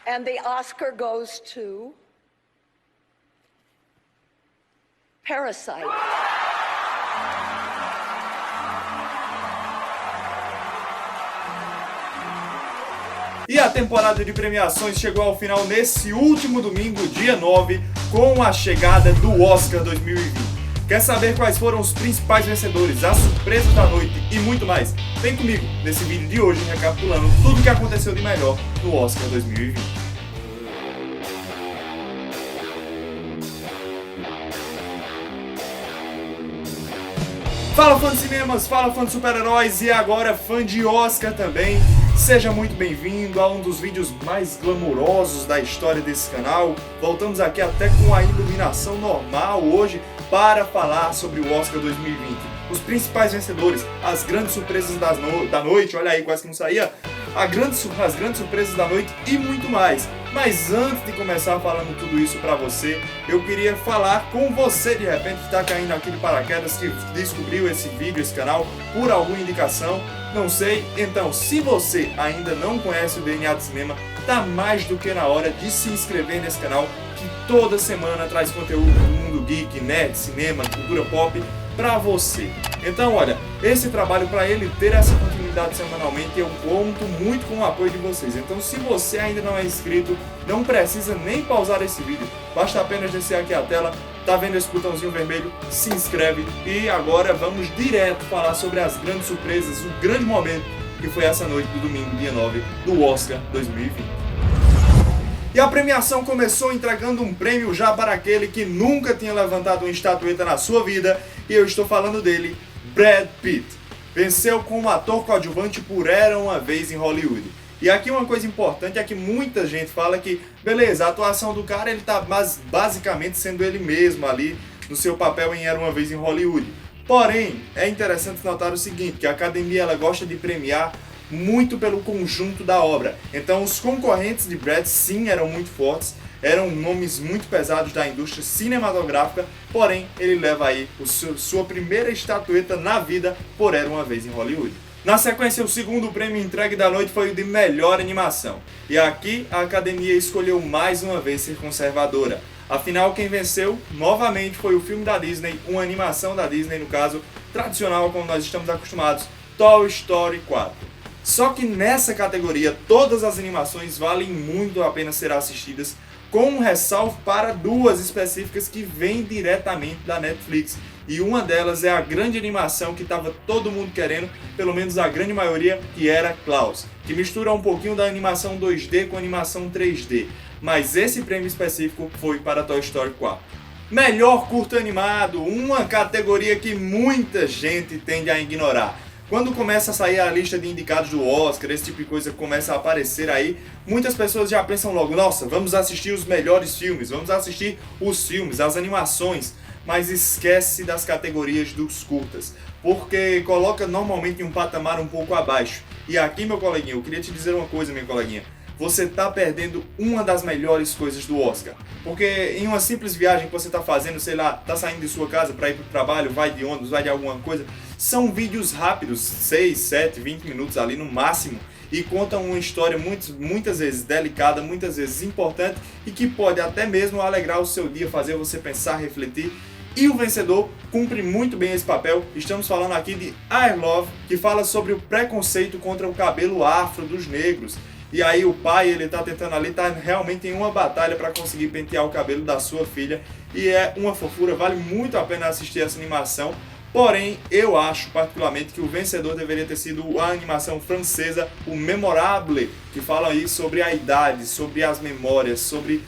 And the Oscar goes to Parasite. E a temporada de premiações chegou ao final nesse último domingo, dia 9, com a chegada do Oscar 2020. Quer saber quais foram os principais vencedores, as surpresas da noite e muito mais? Vem comigo nesse vídeo de hoje recapitulando tudo o que aconteceu de melhor no Oscar 2020. Fala fã de cinemas, fala fã de super-heróis e agora fã de Oscar também. Seja muito bem-vindo a um dos vídeos mais glamourosos da história desse canal. Voltamos aqui até com a iluminação normal hoje para falar sobre o Oscar 2020. Os principais vencedores, as grandes surpresas da noite, olha aí, quase que não saía, as grandes surpresas da noite e muito mais. Mas antes de começar falando tudo isso pra você, eu queria falar com você de repente que tá caindo aqui de paraquedas, que descobriu esse vídeo, esse canal, por alguma indicação, não sei. Então, se você ainda não conhece o DNA do Cinema, tá mais do que na hora de se inscrever nesse canal, que toda semana traz conteúdo do mundo geek, nerd, cinema, cultura pop pra você. Então, olha, esse trabalho, para ele ter essa continuidade semanalmente, eu conto muito com o apoio de vocês. Então, se você ainda não é inscrito, não precisa nem pausar esse vídeo, basta apenas descer aqui a tela, tá vendo esse botãozinho vermelho, se inscreve. E agora vamos direto falar sobre as grandes surpresas, o grande momento que foi essa noite do domingo, dia 9, do Oscar 2020. E a premiação começou entregando um prêmio já para aquele que nunca tinha levantado uma estatueta na sua vida, e eu estou falando dele, Brad Pitt. Venceu como ator coadjuvante por Era Uma Vez em Hollywood. E aqui uma coisa importante é que muita gente fala que, beleza, a atuação do cara ele tá basicamente sendo ele mesmo ali no seu papel em Era Uma Vez em Hollywood. Porém, é interessante notar o seguinte, que a academia ela gosta de premiar muito pelo conjunto da obra. Então os concorrentes de Brad sim eram muito fortes, eram nomes muito pesados da indústria cinematográfica, porém ele leva aí sua primeira estatueta na vida por Era Uma Vez em Hollywood. Na sequência, o segundo prêmio entregue da noite foi o de melhor animação. E aqui a academia escolheu mais uma vez ser conservadora. Afinal, quem venceu novamente foi o filme da Disney, uma animação da Disney no caso, tradicional como nós estamos acostumados, Toy Story 4. Só que nessa categoria, todas as animações valem muito a pena ser assistidas, com um ressalvo para duas específicas que vêm diretamente da Netflix. E uma delas é a grande animação que estava todo mundo querendo, pelo menos a grande maioria, que era Klaus, que mistura um pouquinho da animação 2D com animação 3D. Mas esse prêmio específico foi para Toy Story 4. Melhor curta animado, uma categoria que muita gente tende a ignorar. Quando começa a sair a lista de indicados do Oscar, esse tipo de coisa começa a aparecer aí, muitas pessoas já pensam logo, nossa, vamos assistir os melhores filmes, vamos assistir os filmes, as animações, mas esquece das categorias dos curtas, porque coloca normalmente em um patamar um pouco abaixo. E aqui, meu coleguinha, eu queria te dizer uma coisa, minha coleguinha, você tá perdendo uma das melhores coisas do Oscar. Porque em uma simples viagem que você tá fazendo, sei lá, tá saindo de sua casa para ir pro trabalho, vai de ônibus, vai de alguma coisa, são vídeos rápidos, 6, 7, 20 minutos ali no máximo, e contam uma história muitas vezes delicada, muitas vezes importante, e que pode até mesmo alegrar o seu dia, fazer você pensar, refletir. E o vencedor cumpre muito bem esse papel. Estamos falando aqui de I Love, que fala sobre o preconceito contra o cabelo afro dos negros. E aí o pai, ele tá tentando ali, tá realmente em uma batalha para conseguir pentear o cabelo da sua filha. E é uma fofura, vale muito a pena assistir essa animação. Porém, eu acho particularmente que o vencedor deveria ter sido a animação francesa, o Memorable, que fala aí sobre a idade, sobre as memórias, sobre...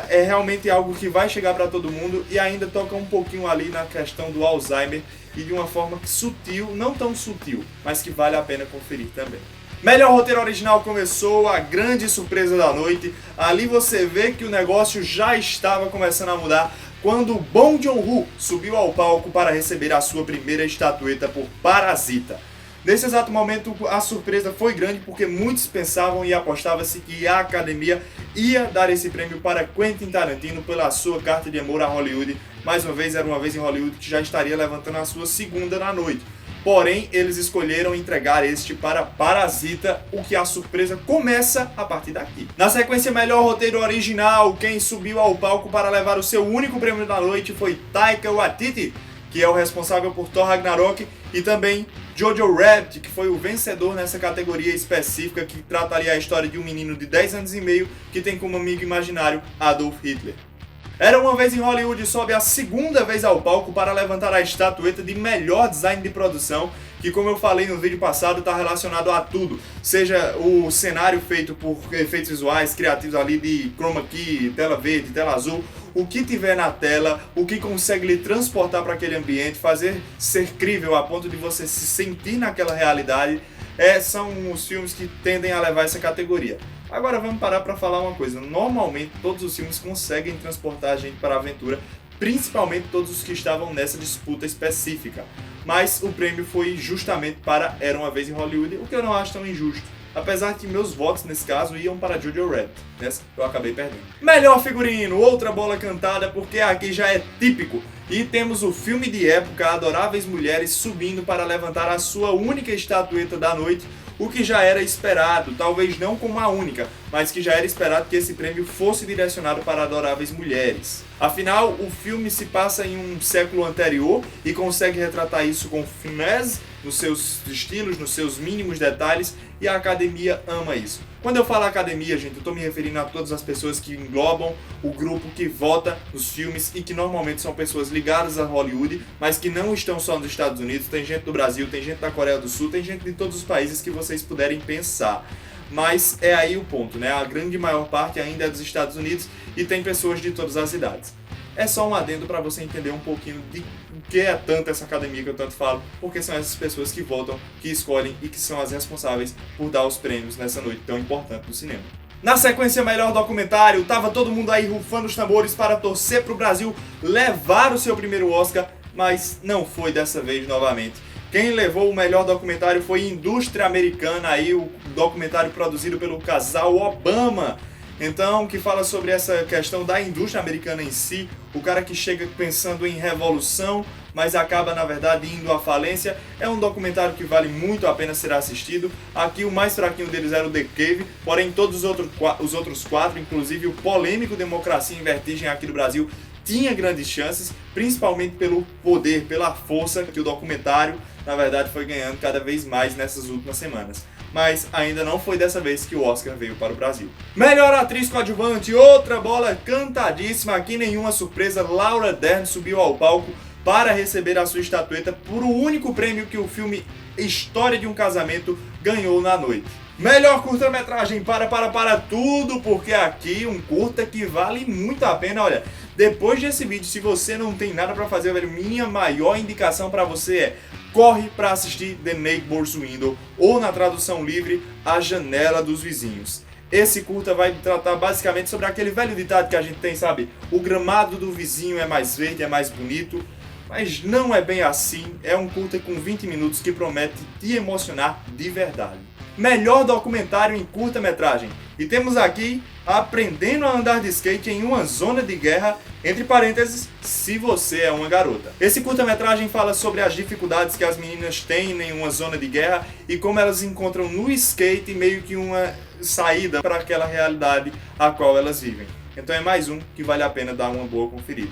É realmente algo que vai chegar para todo mundo e ainda toca um pouquinho ali na questão do Alzheimer e de uma forma sutil, não tão sutil, mas que vale a pena conferir também. Melhor roteiro original começou, a grande surpresa da noite. Ali você vê que o negócio já estava começando a mudar quando Bong Joon-ho subiu ao palco para receber a sua primeira estatueta por Parasita. Nesse exato momento a surpresa foi grande porque muitos pensavam e apostava-se que a academia ia dar esse prêmio para Quentin Tarantino pela sua carta de amor a Hollywood. Mais uma vez, Era Uma Vez em Hollywood, que já estaria levantando a sua segunda na noite. Porém, eles escolheram entregar este para Parasita, o que a surpresa começa a partir daqui. Na sequência, melhor roteiro original, quem subiu ao palco para levar o seu único prêmio da noite foi Taika Waititi, que é o responsável por Thor Ragnarok, e também Jojo Rabbit, que foi o vencedor nessa categoria específica que trataria a história de um menino de 10 anos e meio que tem como amigo imaginário Adolf Hitler. Era Uma Vez em Hollywood sobe a segunda vez ao palco para levantar a estatueta de melhor design de produção, que, como eu falei no vídeo passado, está relacionado a tudo. Seja o cenário feito por efeitos visuais, criativos ali de chroma key, tela verde, tela azul, o que tiver na tela, o que consegue lhe transportar para aquele ambiente, fazer ser crível a ponto de você se sentir naquela realidade, são os filmes que tendem a levar essa categoria. Agora vamos parar para falar uma coisa. Normalmente todos os filmes conseguem transportar a gente para a aventura, principalmente todos os que estavam nessa disputa específica. Mas o prêmio foi justamente para Era Uma Vez em Hollywood, o que eu não acho tão injusto. Apesar que meus votos nesse caso iam para Jojo Rabbit, nessa eu acabei perdendo. Melhor figurino, outra bola cantada, porque aqui já é típico. E temos o filme de época Adoráveis Mulheres subindo para levantar a sua única estatueta da noite, o que já era esperado, talvez não como a única, mas que já era esperado que esse prêmio fosse direcionado para Adoráveis Mulheres. Afinal, o filme se passa em um século anterior e consegue retratar isso com finesse nos seus estilos, nos seus mínimos detalhes, e a academia ama isso. Quando eu falo academia, gente, eu estou me referindo a todas as pessoas que englobam o grupo que vota nos filmes e que normalmente são pessoas ligadas a Hollywood, mas que não estão só nos Estados Unidos. Tem gente do Brasil, tem gente da Coreia do Sul, tem gente de todos os países que vocês puderem pensar. Mas é aí o ponto, né? A grande maior parte ainda é dos Estados Unidos e tem pessoas de todas as idades. É só um adendo para você entender um pouquinho de o que é tanto essa academia que eu tanto falo, porque são essas pessoas que votam, que escolhem e que são as responsáveis por dar os prêmios nessa noite tão importante do cinema. Na sequência, melhor documentário, tava todo mundo aí rufando os tambores para torcer pro Brasil levar o seu primeiro Oscar, mas não foi dessa vez novamente. Quem levou o melhor documentário foi Indústria Americana, aí o documentário produzido pelo casal Obama. Então, que fala sobre essa questão da indústria americana em si, o cara que chega pensando em revolução, mas acaba, na verdade, indo à falência. É um documentário que vale muito a pena ser assistido. Aqui o mais fraquinho deles era o The Cave, porém todos os outros quatro, inclusive o polêmico Democracia em Vertigem aqui do Brasil, tinha grandes chances, principalmente pelo poder, pela força que o documentário, na verdade, foi ganhando cada vez mais nessas últimas semanas. Mas ainda não foi dessa vez que o Oscar veio para o Brasil. Melhor atriz coadjuvante, outra bola cantadíssima, aqui nenhuma surpresa, Laura Dern subiu ao palco para receber a sua estatueta por o único prêmio que o filme História de um Casamento ganhou na noite. Melhor curta-metragem, para tudo, porque aqui um curta que vale muito a pena. Olha, depois desse vídeo, se você não tem nada para fazer, velho, minha maior indicação para você é corre para assistir The Neighbor's Window, ou na tradução livre, A Janela dos Vizinhos. Esse curta vai tratar basicamente sobre aquele velho ditado que a gente tem, sabe? O gramado do vizinho é mais verde, é mais bonito. Mas não é bem assim, é um curta com 20 minutos que promete te emocionar de verdade. Melhor documentário em curta-metragem. E temos aqui Aprendendo a Andar de Skate em uma Zona de Guerra, entre parênteses, se você é uma garota. Esse curta-metragem fala sobre as dificuldades que as meninas têm em uma zona de guerra e como elas encontram no skate meio que uma saída para aquela realidade a qual elas vivem. Então é mais um que vale a pena dar uma boa conferida.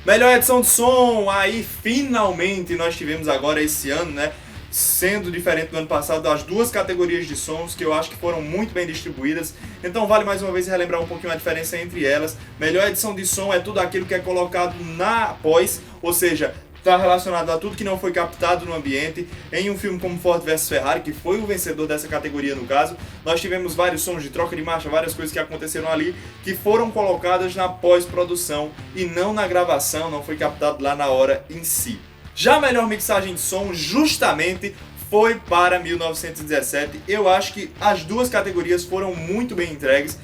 Melhor edição de som, aí finalmente nós tivemos agora esse ano, né? Sendo diferente do ano passado, as duas categorias de sons que eu acho que foram muito bem distribuídas. Então vale mais uma vez relembrar um pouquinho a diferença entre elas. Melhor edição de som é tudo aquilo que é colocado na pós, ou seja, está relacionado a tudo que não foi captado no ambiente. Em um filme como Ford vs Ferrari, que foi o vencedor dessa categoria no caso, nós tivemos vários sons de troca de marcha, várias coisas que aconteceram ali, que foram colocadas na pós-produção e não na gravação, não foi captado lá na hora em si. Já a melhor mixagem de som justamente foi para 1917. Eu acho que as duas categorias foram muito bem entregues.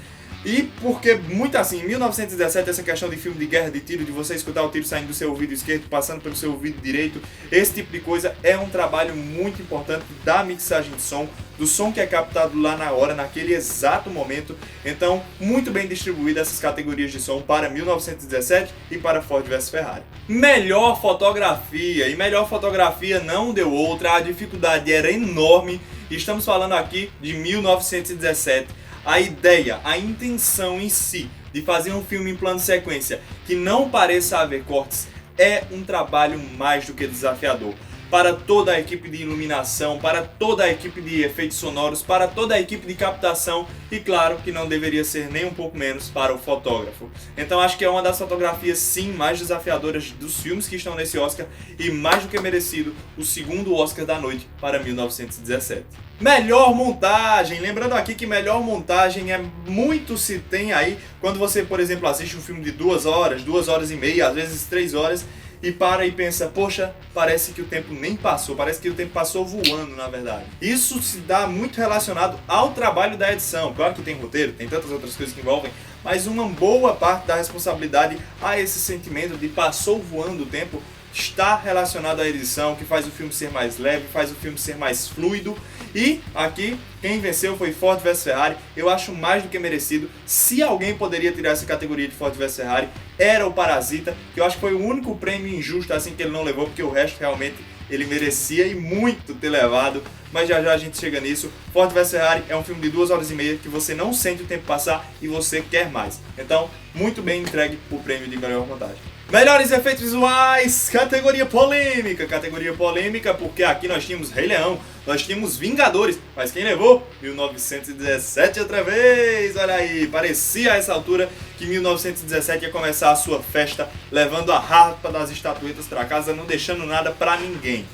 E porque muito assim, em 1917, essa questão de filme de guerra de tiro, de você escutar o tiro saindo do seu ouvido esquerdo, passando pelo seu ouvido direito, esse tipo de coisa é um trabalho muito importante da mixagem de som, do som que é captado lá na hora, naquele exato momento. Então, muito bem distribuídas essas categorias de som para 1917 e para Ford vs Ferrari. Melhor fotografia, e melhor fotografia não deu outra, a dificuldade era enorme. Estamos falando aqui de 1917. A ideia, a intenção em si de fazer um filme em plano sequência que não pareça haver cortes é um trabalho mais do que desafiador. Para toda a equipe de iluminação, para toda a equipe de efeitos sonoros, para toda a equipe de captação e claro que não deveria ser nem um pouco menos para o fotógrafo. Então acho que é uma das fotografias sim mais desafiadoras dos filmes que estão nesse Oscar e mais do que merecido o segundo Oscar da noite para 1917. Melhor montagem, lembrando aqui que melhor montagem é muito se tem aí quando você, por exemplo, assiste um filme de 2 horas e meia, às vezes 3 horas, e para e pensa, poxa, parece que o tempo nem passou, parece que o tempo passou voando, na verdade. Isso se dá muito relacionado ao trabalho da edição. Claro que tem roteiro, tem tantas outras coisas que envolvem, mas uma boa parte da responsabilidade a esse sentimento de passou voando o tempo está relacionado à edição, que faz o filme ser mais leve, faz o filme ser mais fluido. E aqui, quem venceu foi Ford vs Ferrari. Eu acho mais do que merecido. Se alguém poderia tirar essa categoria de Ford vs Ferrari, era o Parasita, que eu acho que foi o único prêmio injusto assim que ele não levou, porque o resto realmente ele merecia e muito ter levado. Mas já já a gente chega nisso. Ford vs Ferrari é um filme de 2 horas e meia que você não sente o tempo passar e você quer mais. Então, muito bem entregue o prêmio de melhor montagem. Melhores efeitos visuais, categoria polêmica porque aqui nós tínhamos Rei Leão, nós tínhamos Vingadores, mas quem levou? 1917 outra vez, olha aí, parecia a essa altura que 1917 ia começar a sua festa, levando a harpa das estatuetas para casa, não deixando nada para ninguém.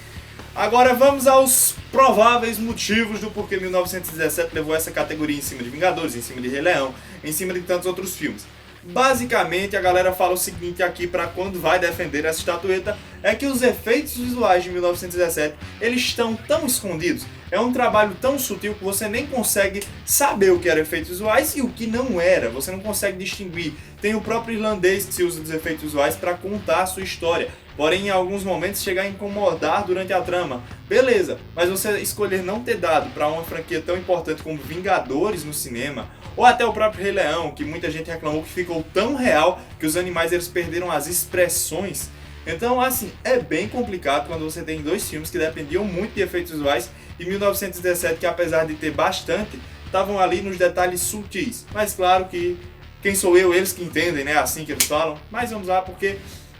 Agora vamos aos prováveis motivos do porquê 1917 levou essa categoria em cima de Vingadores, em cima de Rei Leão, em cima de tantos outros filmes. Basicamente a galera fala o seguinte aqui para quando vai defender essa estatueta, é que os efeitos visuais de 1917 eles estão tão escondidos, é um trabalho tão sutil que você nem consegue saber o que eram efeitos visuais e o que não era, você não consegue distinguir. Tem o próprio irlandês que se usa dos efeitos visuais para contar a sua história, porém em alguns momentos chegar a incomodar durante a trama. Beleza, mas você escolher não ter dado para uma franquia tão importante como Vingadores no cinema, ou até o próprio Rei Leão, que muita gente reclamou que ficou tão real que os animais eles perderam as expressões. Então, assim, é bem complicado quando você tem 2 filmes que dependiam muito de efeitos visuais e 1917, que apesar de ter bastante, estavam ali nos detalhes sutis. Mas claro que quem sou eu, eles que entendem, né? Assim que eles falam. Mas vamos lá, porque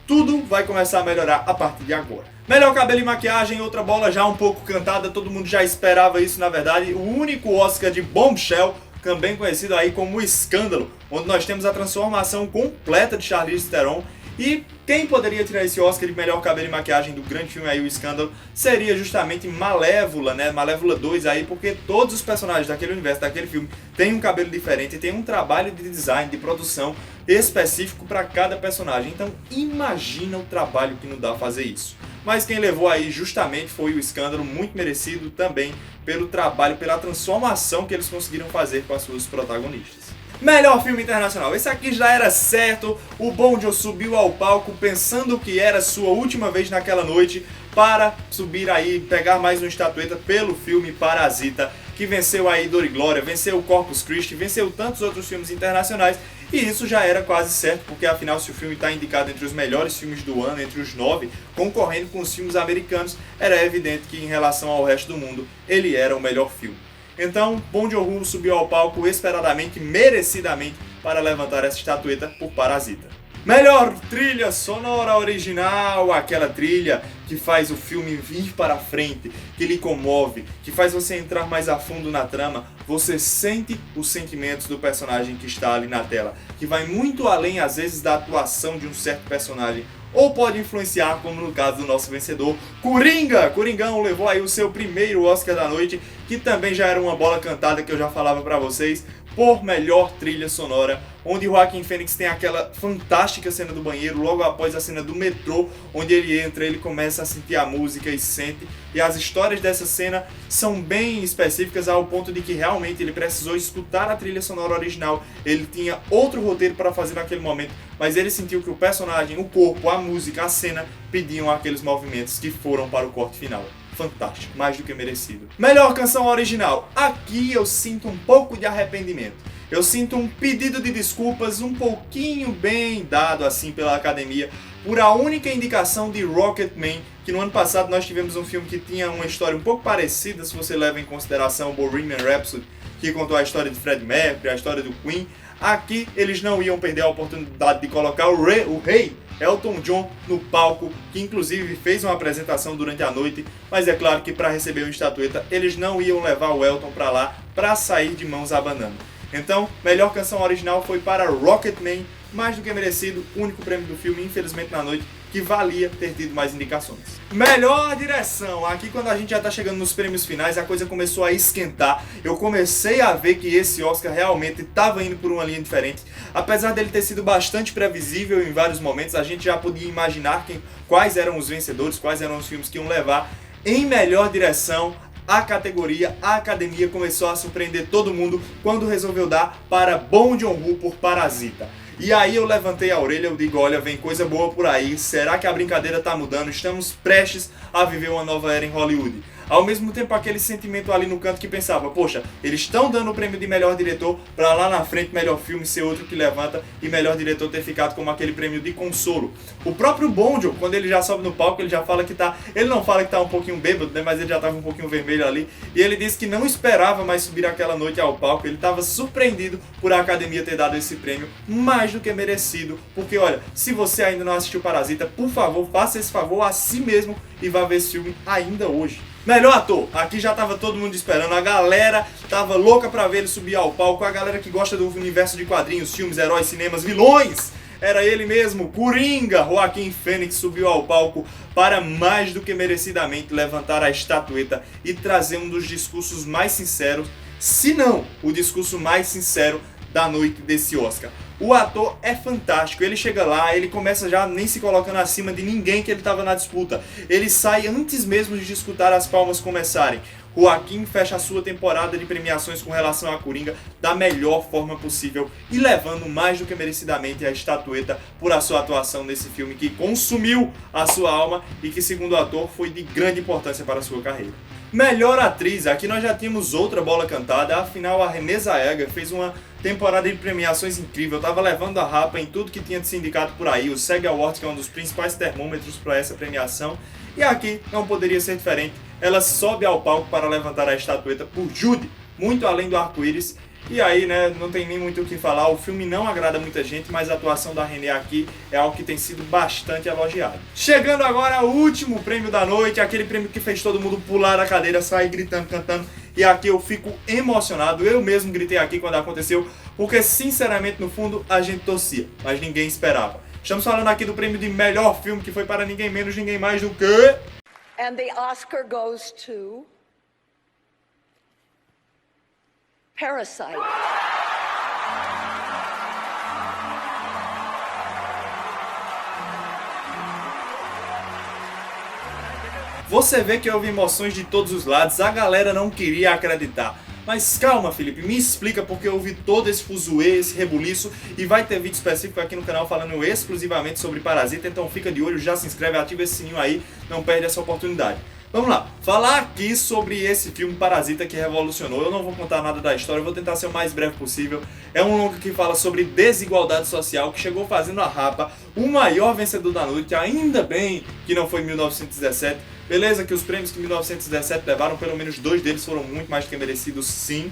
tudo vai começar a melhorar a partir de agora. Melhor cabelo e maquiagem, outra bola já um pouco cantada, todo mundo já esperava isso na verdade. O único Oscar de Bombshell, também conhecido aí como Escândalo, onde nós temos a transformação completa de Charlize Theron. E quem poderia tirar esse Oscar de melhor cabelo e maquiagem do grande filme aí, o Escândalo, seria justamente Malévola, né? Malévola 2 aí, porque todos os personagens daquele universo, daquele filme, têm um cabelo diferente, tem um trabalho de design, de produção específico para cada personagem. Então imagina o trabalho que não dá fazer isso. Mas quem levou aí justamente foi o Escândalo, muito merecido também pelo trabalho, pela transformação que eles conseguiram fazer com as suas protagonistas. Melhor filme internacional, esse aqui já era certo, o Bong Joon subiu ao palco pensando que era sua última vez naquela noite para subir aí, pegar mais uma estatueta pelo filme Parasita, que venceu aí Dor e Glória, venceu Corpus Christi, venceu tantos outros filmes internacionais, e isso já era quase certo, porque afinal se o filme está indicado entre os melhores filmes do ano, entre os 9, concorrendo com os filmes americanos, era evidente que em relação ao resto do mundo, ele era o melhor filme. Então, Bong Joon-ho subiu ao palco esperadamente, merecidamente, para levantar essa estatueta por Parasita. Melhor trilha sonora original, aquela trilha que faz o filme vir para frente, que lhe comove, que faz você entrar mais a fundo na trama, você sente os sentimentos do personagem que está ali na tela, que vai muito além às vezes da atuação de um certo personagem, ou pode influenciar, como no caso do nosso vencedor, Coringa! Coringão levou aí o seu primeiro Oscar da noite, que também já era uma bola cantada que eu já falava pra vocês, por melhor trilha sonora, onde Joaquin Phoenix tem aquela fantástica cena do banheiro, logo após a cena do metrô, onde ele entra, ele começa a sentir a música e sente, e as histórias dessa cena são bem específicas ao ponto de que realmente ele precisou escutar a trilha sonora original, ele tinha outro roteiro para fazer naquele momento, mas ele sentiu que o personagem, o corpo, a música, a cena pediam aqueles movimentos que foram para o corte final. Fantástico, mais do que merecido. Melhor canção original. Aqui eu sinto um pouco de arrependimento. Eu sinto um pedido de desculpas um pouquinho bem dado assim pela academia por a única indicação de Rocketman, que no ano passado nós tivemos um filme que tinha uma história um pouco parecida, se você leva em consideração o Bohemian Rhapsody, que contou a história de Freddie Mercury, a história do Queen. Aqui eles não iam perder a oportunidade de colocar o rei Elton John no palco, que inclusive fez uma apresentação durante a noite, mas é claro que para receber uma estatueta eles não iam levar o Elton para lá para sair de mãos abanando. Então, melhor canção original foi para Rocketman, mais do que merecido, único prêmio do filme, infelizmente na noite, que valia ter tido mais indicações. Melhor direção. Aqui quando a gente já tá chegando nos prêmios finais, a coisa começou a esquentar. Eu comecei a ver que esse Oscar realmente estava indo por uma linha diferente. Apesar dele ter sido bastante previsível em vários momentos, a gente já podia imaginar quais eram os vencedores, quais eram os filmes que iam levar. Em melhor direção, a categoria, a academia começou a surpreender todo mundo quando resolveu dar para Bong Joon-ho por Parasita. E aí eu levantei a orelha, eu digo, olha, vem coisa boa por aí, será que a brincadeira tá mudando? Estamos prestes a viver uma nova era em Hollywood. Ao mesmo tempo, aquele sentimento ali no canto que pensava, poxa, eles estão dando o prêmio de melhor diretor pra lá na frente melhor filme ser outro que levanta e melhor diretor ter ficado como aquele prêmio de consolo. O próprio Bong Joon, quando ele já sobe no palco, ele já fala que tá, ele não fala que tá um pouquinho bêbado, né, mas ele já tava um pouquinho vermelho ali, e ele disse que não esperava mais subir aquela noite ao palco, ele tava surpreendido por a academia ter dado esse prêmio, mais do que merecido, porque olha, se você ainda não assistiu Parasita, por favor, faça esse favor a si mesmo e vá ver esse filme ainda hoje. Melhor ator, aqui já tava todo mundo esperando, a galera tava louca pra ver ele subir ao palco, a galera que gosta do universo de quadrinhos, filmes, heróis, cinemas, vilões, era ele mesmo, Coringa. Joaquin Phoenix subiu ao palco para mais do que merecidamente levantar a estatueta e trazer um dos discursos mais sinceros, se não o discurso mais sincero da noite desse Oscar. O ator é fantástico, ele chega lá, ele começa já nem se colocando acima de ninguém que ele estava na disputa. Ele sai antes mesmo de escutar as palmas começarem. Joaquin fecha a sua temporada de premiações com relação a Coringa da melhor forma possível e levando mais do que merecidamente a estatueta por a sua atuação nesse filme que consumiu a sua alma e que, segundo o ator, foi de grande importância para a sua carreira. Melhor atriz, aqui nós já tínhamos outra bola cantada, afinal a Renée Zellweger fez uma temporada de premiações incrível, estava levando a rapa em tudo que tinha de sindicato por aí, o SAG Awards, que é um dos principais termômetros para essa premiação, e aqui não poderia ser diferente, ela sobe ao palco para levantar a estatueta por Judy, muito além do arco-íris, e aí, né, não tem nem muito o que falar, o filme não agrada muita gente, mas a atuação da Renée aqui é algo que tem sido bastante elogiado. Chegando agora ao último prêmio da noite, aquele prêmio que fez todo mundo pular da cadeira, sair gritando, cantando, e aqui eu fico emocionado, eu mesmo gritei aqui quando aconteceu, porque sinceramente no fundo a gente torcia, mas ninguém esperava. Estamos falando aqui do prêmio de melhor filme, que foi para ninguém menos, ninguém mais do que... And the Oscar goes to Parasite. Você vê que houve emoções de todos os lados, a galera não queria acreditar. Mas calma, Felipe, me explica porque houve todo esse fuzuê, esse rebuliço, e vai ter vídeo específico aqui no canal falando exclusivamente sobre Parasita, então fica de olho, já se inscreve, ativa esse sininho aí, não perde essa oportunidade. Vamos lá, falar aqui sobre esse filme Parasita que revolucionou. Eu não vou contar nada da história, eu vou tentar ser o mais breve possível. É um longa que fala sobre desigualdade social, que chegou fazendo a rapa o maior vencedor da noite, ainda bem que não foi 1917. Beleza que os prêmios que 1917 levaram, pelo menos 2 deles foram muito mais do que merecidos, sim.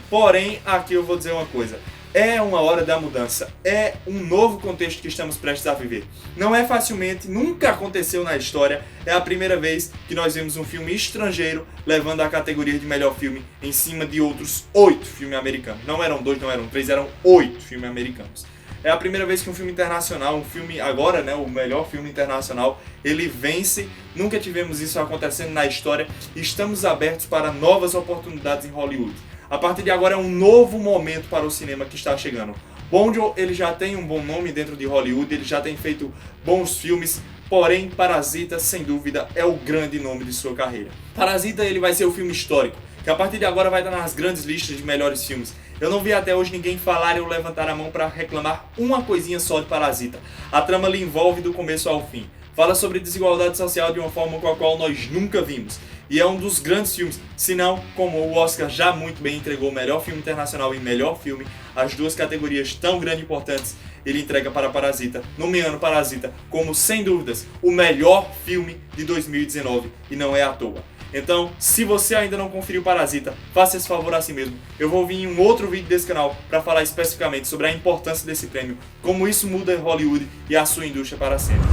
Porém, aqui eu vou dizer uma coisa. É uma hora da mudança, é um novo contexto que estamos prestes a viver. Não é facilmente, nunca aconteceu na história, é a primeira vez que nós vemos um filme estrangeiro levando a categoria de melhor filme em cima de outros 8 filmes americanos. Não eram 2, não eram 3, eram 8 filmes americanos. É a primeira vez que um filme internacional, um filme agora, né, o melhor filme internacional, ele vence. Nunca tivemos isso acontecendo na história e estamos abertos para novas oportunidades em Hollywood. A partir de agora é um novo momento para o cinema que está chegando. Bong Joon, ele já tem um bom nome dentro de Hollywood, ele já tem feito bons filmes, porém Parasita, sem dúvida, é o grande nome de sua carreira. Parasita, ele vai ser o filme histórico, que a partir de agora vai estar nas grandes listas de melhores filmes. Eu não vi até hoje ninguém falar ou levantar a mão para reclamar uma coisinha só de Parasita. A trama lhe envolve do começo ao fim. Fala sobre desigualdade social de uma forma com a qual nós nunca vimos. E é um dos grandes filmes, se não, como o Oscar já muito bem entregou melhor filme internacional e melhor filme, as duas categorias tão grandes e importantes, ele entrega para Parasita, nomeando Parasita como, sem dúvidas, o melhor filme de 2019, e não é à toa. Então, se você ainda não conferiu Parasita, faça esse favor a si mesmo. Eu vou vir em um outro vídeo desse canal para falar especificamente sobre a importância desse prêmio, como isso muda Hollywood e a sua indústria para sempre.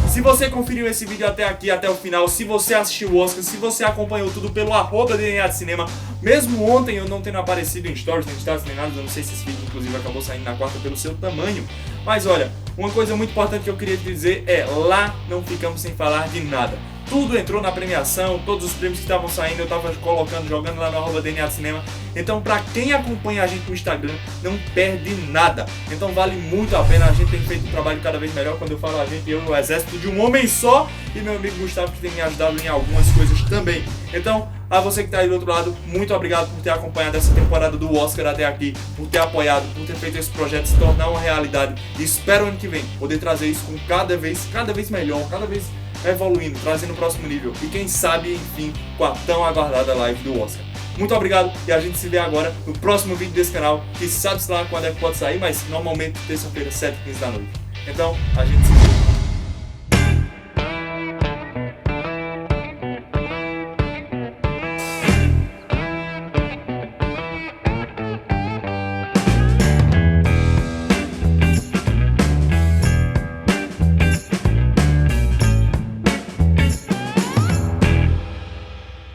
Se você conferiu esse vídeo até aqui, até o final, se você assistiu o Oscar, se você acompanhou tudo pelo @DNA de Cinema, mesmo ontem eu não tendo aparecido em stories, nem status, nem nada, eu não sei se esse vídeo inclusive acabou saindo na quarta pelo seu tamanho, mas olha, uma coisa muito importante que eu queria te dizer é, lá não ficamos sem falar de nada. Tudo entrou na premiação, todos os prêmios que estavam saindo eu estava colocando, jogando lá no @DNA de Cinema. Então, pra quem acompanha a gente no Instagram, não perde nada. Então vale muito a pena, a gente tem feito um trabalho cada vez melhor. Quando eu falo a gente, eu e o exército de um homem só, e meu amigo Gustavo que tem me ajudado em algumas coisas também. Então, a você que está aí do outro lado, muito obrigado por ter acompanhado essa temporada do Oscar até aqui, por ter apoiado, por ter feito esse projeto se tornar uma realidade. E espero ano que vem poder trazer isso com cada vez melhor, cada vez evoluindo, trazendo o próximo nível. E quem sabe, enfim, com a tão aguardada live do Oscar. Muito obrigado e a gente se vê agora no próximo vídeo desse canal, que sabe-se lá quando é que pode sair, mas normalmente terça-feira, 7h15 da noite. Então, a gente se vê.